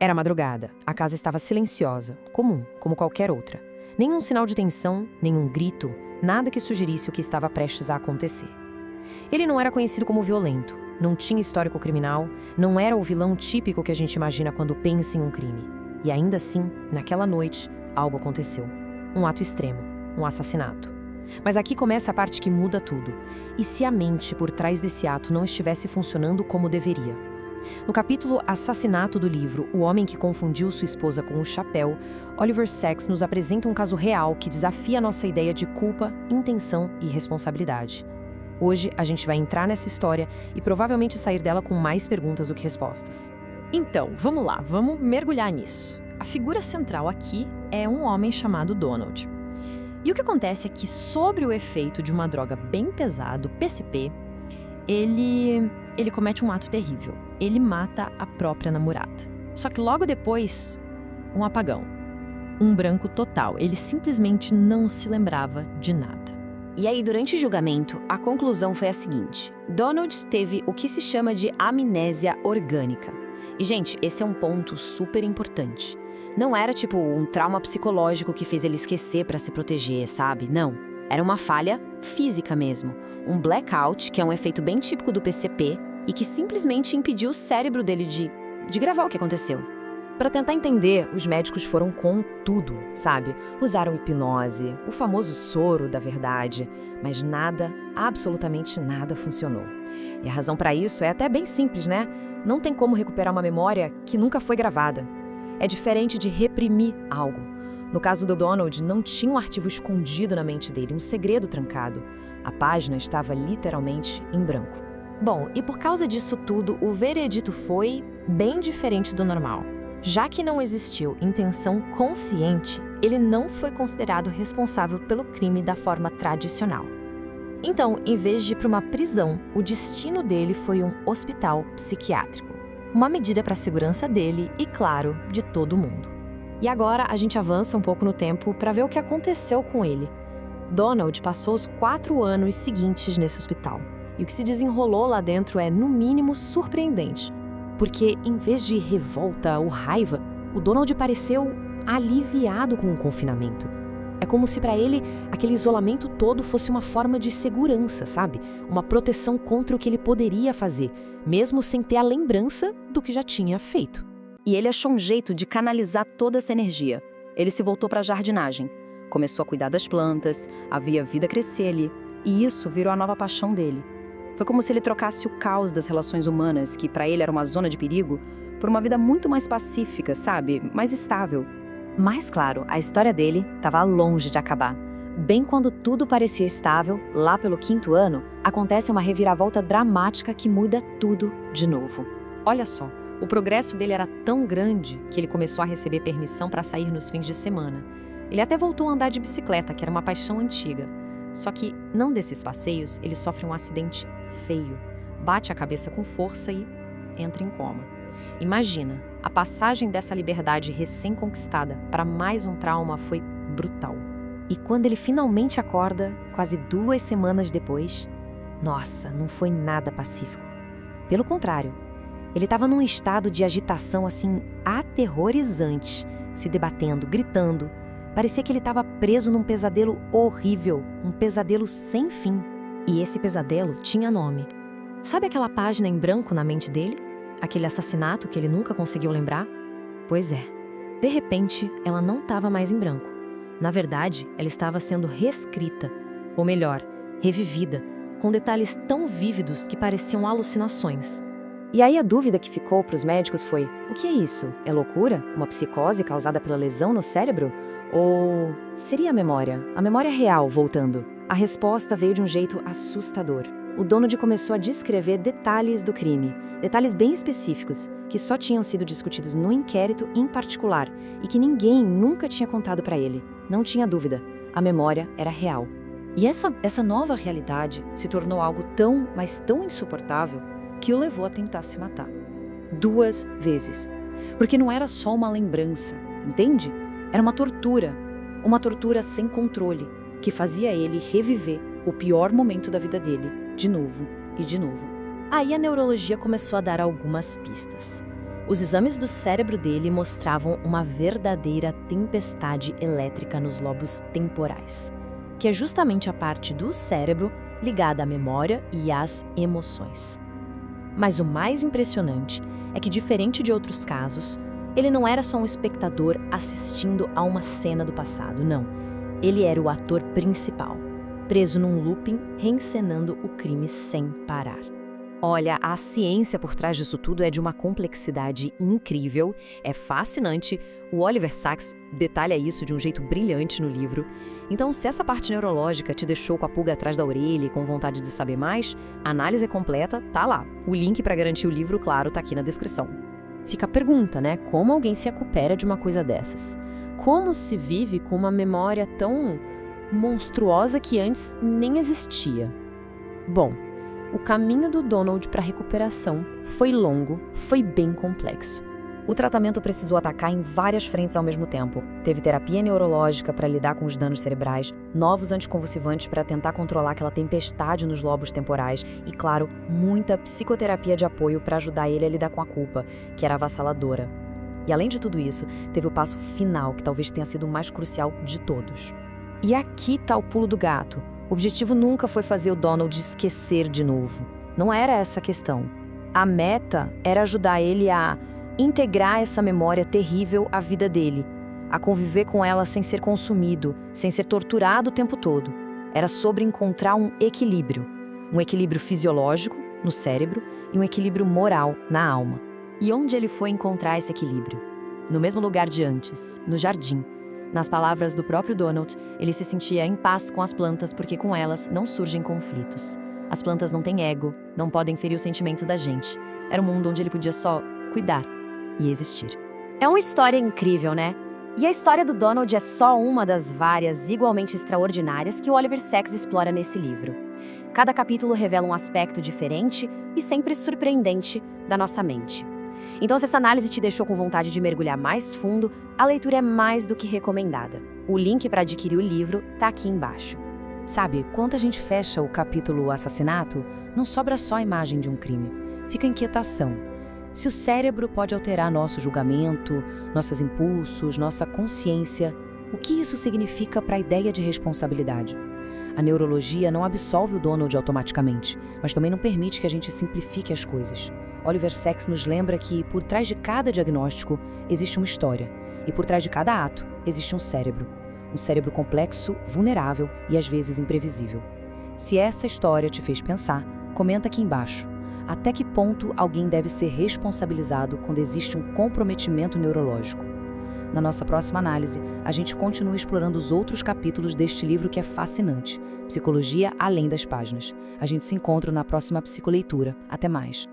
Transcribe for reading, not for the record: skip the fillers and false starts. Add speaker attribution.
Speaker 1: Era madrugada. A casa estava silenciosa, comum, como qualquer outra. Nenhum sinal de tensão, nenhum grito, nada que sugerisse o que estava prestes a acontecer. Ele não era conhecido como violento, não tinha histórico criminal, não era o vilão típico que a gente imagina quando pensa em um crime. E ainda assim, naquela noite, algo aconteceu. Um ato extremo, um assassinato. Mas aqui começa a parte que muda tudo. E se a mente por trás desse ato não estivesse funcionando como deveria? No capítulo Assassinato do livro O Homem que Confundiu Sua Esposa com o Chapéu, Oliver Sacks nos apresenta um caso real que desafia a nossa ideia de culpa, intenção e responsabilidade. Hoje, a gente vai entrar nessa história e provavelmente sair dela com mais perguntas do que respostas.
Speaker 2: Então, vamos lá, vamos mergulhar nisso. A figura central aqui é um homem chamado Donald. E o que acontece é que, sob o efeito de uma droga bem pesada, o PCP, ele comete um ato terrível. Ele mata a própria namorada. Só que logo depois, um apagão. Um branco total. Ele simplesmente não se lembrava de nada.
Speaker 3: E aí, durante o julgamento, a conclusão foi a seguinte: Donald teve o que se chama de amnésia orgânica. E, gente, esse é um ponto super importante. Não era tipo um trauma psicológico que fez ele esquecer para se proteger, sabe? Não. Era uma falha física mesmo. Um blackout, que é um efeito bem típico do PCP e que simplesmente impediu o cérebro dele de gravar o que aconteceu.
Speaker 1: Para tentar entender, os médicos foram com tudo, sabe? Usaram hipnose, o famoso soro da verdade, mas nada, absolutamente nada funcionou. E a razão para isso é até bem simples, né? Não tem como recuperar uma memória que nunca foi gravada. É diferente de reprimir algo. No caso do Donald, não tinha um arquivo escondido na mente dele, um segredo trancado. A página estava literalmente em branco.
Speaker 2: Bom, e por causa disso tudo, o veredito foi bem diferente do normal. Já que não existiu intenção consciente, ele não foi considerado responsável pelo crime da forma tradicional. Então, em vez de ir para uma prisão, o destino dele foi um hospital psiquiátrico. Uma medida para a segurança dele e, claro, de todo mundo.
Speaker 1: E agora a gente avança um pouco no tempo para ver o que aconteceu com ele. Donald passou os 4 anos seguintes nesse hospital. E o que se desenrolou lá dentro é, no mínimo, surpreendente. Porque, em vez de revolta ou raiva, o Donald pareceu aliviado com o confinamento. É como se para ele aquele isolamento todo fosse uma forma de segurança, sabe? Uma proteção contra o que ele poderia fazer, mesmo sem ter a lembrança do que já tinha feito.
Speaker 3: E ele achou um jeito de canalizar toda essa energia. Ele se voltou para a jardinagem. Começou a cuidar das plantas, havia vida crescer ali. E isso virou a nova paixão dele. Foi como se ele trocasse o caos das relações humanas, que para ele era uma zona de perigo, por uma vida muito mais pacífica, sabe? Mais estável.
Speaker 4: Mas, claro, a história dele estava longe de acabar. Bem quando tudo parecia estável, lá pelo 5º ano, acontece uma reviravolta dramática que muda tudo de novo.
Speaker 2: Olha só, o progresso dele era tão grande que ele começou a receber permissão para sair nos fins de semana. Ele até voltou a andar de bicicleta, que era uma paixão antiga. Só que, num desses passeios, ele sofre um acidente feio. Bate a cabeça com força e entra em coma. Imagina, a passagem dessa liberdade recém-conquistada para mais um trauma foi brutal.
Speaker 4: E quando ele finalmente acorda, quase 2 semanas depois, nossa, não foi nada pacífico. Pelo contrário, ele estava num estado de agitação assim aterrorizante, se debatendo, gritando. Parecia que ele estava preso num pesadelo horrível, um pesadelo sem fim.
Speaker 2: E esse pesadelo tinha nome. Sabe aquela página em branco na mente dele? Aquele assassinato que ele nunca conseguiu lembrar? Pois é, de repente, ela não estava mais em branco. Na verdade, ela estava sendo reescrita, ou melhor, revivida, com detalhes tão vívidos que pareciam alucinações.
Speaker 4: E aí a dúvida que ficou para os médicos foi: o que é isso? É loucura? Uma psicose causada pela lesão no cérebro? Ou seria a memória real voltando? A resposta veio de um jeito assustador. O Donald começou a descrever detalhes do crime, detalhes bem específicos, que só tinham sido discutidos no inquérito em particular e que ninguém nunca tinha contado para ele. Não tinha dúvida, a memória era real. E essa nova realidade se tornou algo tão, mas tão insuportável que o levou a tentar se matar. 2 vezes. Porque não era só uma lembrança, entende? Era uma tortura sem controle, que fazia ele reviver o pior momento da vida dele, de novo e de novo.
Speaker 2: Aí a neurologia começou a dar algumas pistas. Os exames do cérebro dele mostravam uma verdadeira tempestade elétrica nos lobos temporais, que é justamente a parte do cérebro ligada à memória e às emoções. Mas o mais impressionante é que, diferente de outros casos, ele não era só um espectador assistindo a uma cena do passado, não. Ele era o ator principal, preso num looping, reencenando o crime sem parar.
Speaker 1: Olha, a ciência por trás disso tudo é de uma complexidade incrível, é fascinante. O Oliver Sacks detalha isso de um jeito brilhante no livro. Então, se essa parte neurológica te deixou com a pulga atrás da orelha e com vontade de saber mais, a análise completa tá lá. O link para garantir o livro, claro, tá aqui na descrição.
Speaker 2: Fica a pergunta, né? Como alguém se recupera de uma coisa dessas? Como se vive com uma memória tão monstruosa que antes nem existia? Bom, o caminho do Donald para a recuperação foi longo, foi bem complexo.
Speaker 4: O tratamento precisou atacar em várias frentes ao mesmo tempo. Teve terapia neurológica para lidar com os danos cerebrais, novos anticonvulsivantes para tentar controlar aquela tempestade nos lobos temporais e, claro, muita psicoterapia de apoio para ajudar ele a lidar com a culpa, que era avassaladora. E além de tudo isso, teve o passo final, que talvez tenha sido o mais crucial de todos.
Speaker 1: E aqui tá o pulo do gato. O objetivo nunca foi fazer o Donald esquecer de novo. Não era essa a questão. A meta era ajudar ele a integrar essa memória terrível à vida dele, a conviver com ela sem ser consumido, sem ser torturado o tempo todo. Era sobre encontrar um equilíbrio fisiológico, no cérebro, e um equilíbrio moral, na alma. E onde ele foi encontrar esse equilíbrio? No mesmo lugar de antes, no jardim. Nas palavras do próprio Donald, ele se sentia em paz com as plantas porque com elas não surgem conflitos. As plantas não têm ego, não podem ferir os sentimentos da gente. Era um mundo onde ele podia só cuidar e existir.
Speaker 3: É uma história incrível, né? E a história do Donald é só uma das várias igualmente extraordinárias que o Oliver Sacks explora nesse livro. Cada capítulo revela um aspecto diferente e sempre surpreendente da nossa mente. Então, se essa análise te deixou com vontade de mergulhar mais fundo, a leitura é mais do que recomendada. O link para adquirir o livro tá aqui embaixo.
Speaker 1: Sabe, quando a gente fecha o capítulo assassinato, não sobra só a imagem de um crime. Fica a inquietação. Se o cérebro pode alterar nosso julgamento, nossos impulsos, nossa consciência, o que isso significa para a ideia de responsabilidade? A neurologia não absolve o Donald automaticamente, mas também não permite que a gente simplifique as coisas. Oliver Sacks nos lembra que, por trás de cada diagnóstico, existe uma história. E por trás de cada ato, existe um cérebro. Um cérebro complexo, vulnerável e às vezes imprevisível. Se essa história te fez pensar, comenta aqui embaixo. Até que ponto alguém deve ser responsabilizado quando existe um comprometimento neurológico? Na nossa próxima análise, a gente continua explorando os outros capítulos deste livro que é fascinante. Psicologia além das páginas. A gente se encontra na próxima psicoleitura. Até mais!